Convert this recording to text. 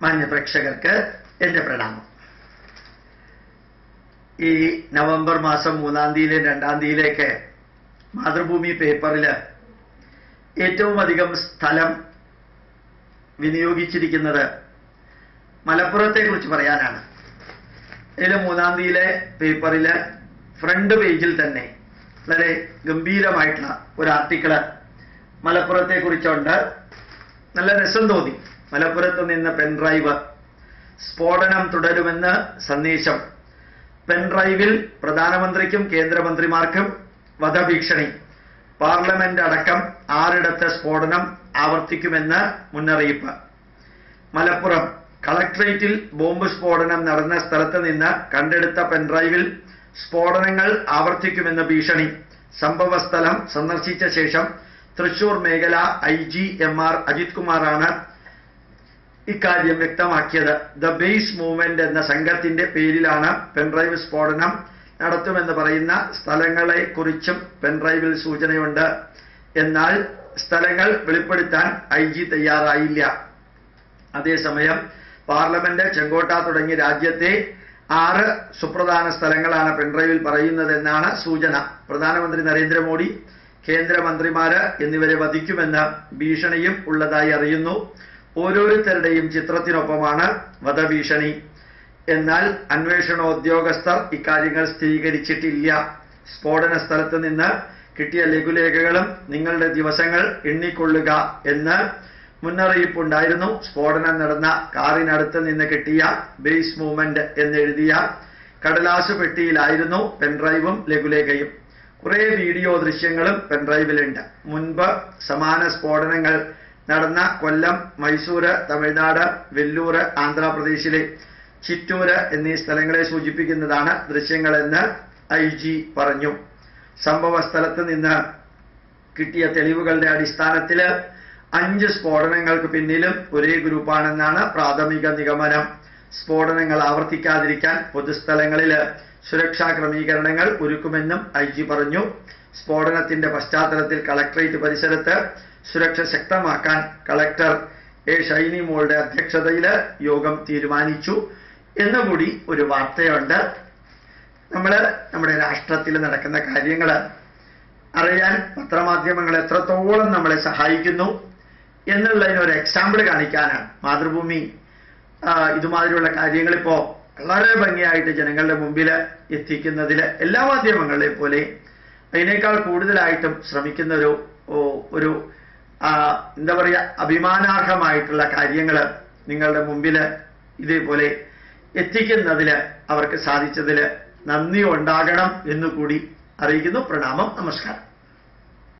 മാന്യ പ്രേക്ഷകർക്ക് എൻ്റെ പ്രണാമം. ഈ നവംബർ മാസം 3-ാം തീയതിയിലും 2-ാം തീയതിയിലേക്ക് മാതൃഭൂമി പേപ്പറിൽ ഏറ്റവും അധികം സ്ഥലം വിനിയോഗിച്ചിരിക്കുന്നത് മലപ്പുറത്തെക്കുറിച്ച് പറയാനാണ്. ഇതിൽ 3-ാം തീയതിയിലെ പേപ്പറിൽ ഫ്രണ്ട് പേജിൽ തന്നെ വളരെ ഗംഭീരമായിട്ടുള്ള ഒരു ആർട്ടിക്കിള് മലപ്പുറത്തെക്കുറിച്ചുണ്ട്. നല്ല രസം തോന്നി. മലപ്പുറത്ത് നിന്ന് പെൻഡ്രൈവ്, സ്ഫോടനം തുടരുമെന്ന് സന്ദേശം, പെൻഡ്രൈവിൽ പ്രധാനമന്ത്രിക്കും കേന്ദ്രമന്ത്രിമാർക്കും വധഭീഷണി, പാർലമെന്റ് അടക്കം 6 സ്ഫോടനം ആവർത്തിക്കുമെന്ന് മുന്നറിയിപ്പ്. മലപ്പുറം കളക്ട്രേറ്റിൽ ബോംബ് സ്ഫോടനം നടന്ന സ്ഥലത്ത് നിന്ന് കണ്ടെടുത്ത പെൻഡ്രൈവിൽ സ്ഫോടനങ്ങൾ ആവർത്തിക്കുമെന്ന് ഭീഷണി. സംഭവസ്ഥലം സന്ദർശിച്ച ശേഷം തൃശൂർ മേഖല IGMR അജിത് കുമാറാണ് ഇക്കാര്യം വ്യക്തമാക്കിയത്. ദ ബേസ് മൂവ്മെന്റ് എന്ന സംഘത്തിന്റെ പേരിലാണ് പെൻഡ്രൈവ് സ്ഫോടനം നടത്തുമെന്ന് പറയുന്ന സ്ഥലങ്ങളെ കുറിച്ചും പെൻഡ്രൈവിൽ സൂചനയുണ്ട്. എന്നാൽ സ്ഥലങ്ങൾ വെളിപ്പെടുത്താൻ IG തയ്യാറായില്ല. അതേസമയം പാർലമെന്റ്, ചെങ്കോട്ട തുടങ്ങി രാജ്യത്തെ 6 സുപ്രധാന സ്ഥലങ്ങളാണ് പെൻഡ്രൈവിൽ പറയുന്നതെന്നാണ് സൂചന. പ്രധാനമന്ത്രി നരേന്ദ്രമോദി, കേന്ദ്രമന്ത്രിമാര് എന്നിവരെ വധിക്കുമെന്ന് ഭീഷണിയും ഉള്ളതായി അറിയുന്നു. ഓരോരുത്തരുടെയും ചിത്രത്തിനൊപ്പമാണ് വധഭീഷണി. എന്നാൽ അന്വേഷണോദ്യോഗസ്ഥർ ഇക്കാര്യങ്ങൾ സ്ഥിരീകരിച്ചിട്ടില്ല. സ്ഫോടന സ്ഥലത്ത് നിന്ന് കിട്ടിയ ലഘുലേഖകളും നിങ്ങളുടെ ദിവസങ്ങൾ എണ്ണിക്കൊള്ളുക എന്ന് മുന്നറിയിപ്പുണ്ടായിരുന്നു. സ്ഫോടനം നടന്ന കാറിനടുത്ത് നിന്ന് കിട്ടിയ ബേസ് മൂവ്മെന്റ് എന്നെഴുതിയ കടലാസ് പെട്ടിയിലായിരുന്നു പെൻഡ്രൈവും ലഘുലേഖയും. കുറെ വീഡിയോ ദൃശ്യങ്ങളും പെൻഡ്രൈവിലുണ്ട്. മുൻപ് സമാന സ്ഫോടനങ്ങൾ നടന്ന കൊല്ലം, മൈസൂര് തമിഴ്നാട്, വെല്ലൂർ ആന്ധ്രാപ്രദേശിലെ ചിറ്റൂര് എന്നീ സ്ഥലങ്ങളെ സൂചിപ്പിക്കുന്നതാണ് ദൃശ്യങ്ങളെന്ന് IG പറഞ്ഞു. സംഭവ സ്ഥലത്ത് നിന്ന് കിട്ടിയ തെളിവുകളുടെ അടിസ്ഥാനത്തിൽ 5 സ്ഫോടനങ്ങൾക്ക് പിന്നിലും ഒരേ ഗ്രൂപ്പാണെന്നാണ് പ്രാഥമിക നിഗമനം. സ്ഫോടനങ്ങൾ ആവർത്തിക്കാതിരിക്കാൻ പൊതുസ്ഥലങ്ങളിൽ സുരക്ഷാ ക്രമീകരണങ്ങൾ ഒരുക്കുമെന്നും IG പറഞ്ഞു. സ്ഫോടനത്തിന്റെ പശ്ചാത്തലത്തിൽ കളക്ട്രേറ്റ് പരിസരത്ത് സുരക്ഷ ശക്തമാക്കാൻ കളക്ടർ A ഷൈനി മോളുടെ അധ്യക്ഷതയിൽ യോഗം തീരുമാനിച്ചു എന്നുകൂടി ഒരു വാർത്തയുണ്ട്. നമ്മുടെ രാഷ്ട്രത്തിൽ നടക്കുന്ന കാര്യങ്ങൾ അറിയാൻ പത്രമാധ്യമങ്ങൾ എത്രത്തോളം നമ്മളെ സഹായിക്കുന്നു എന്നുള്ളതിനൊരു എക്സാമ്പിൾ കാണിക്കാനാണ് മാതൃഭൂമി ഇതുമാതിരിയുള്ള കാര്യങ്ങൾ ഇപ്പോൾ വളരെ ഭംഗിയായിട്ട് ജനങ്ങളുടെ മുമ്പിൽ എത്തിക്കുന്നതിൽ എല്ലാ മാധ്യമങ്ങളെ പോലെ അതിനേക്കാൾ കൂടുതലായിട്ടും ശ്രമിക്കുന്ന ഒരു എന്താ പറയുക, അഭിമാനാർഹമായിട്ടുള്ള കാര്യങ്ങൾ നിങ്ങളുടെ മുമ്പിൽ ഇതേപോലെ എത്തിക്കുന്നതിൽ അവർക്ക് സാധിച്ചതിൽ നന്ദി ഉണ്ടാകണം എന്നുകൂടി അറിയിക്കുന്നു. പ്രണാമം, നമസ്കാരം.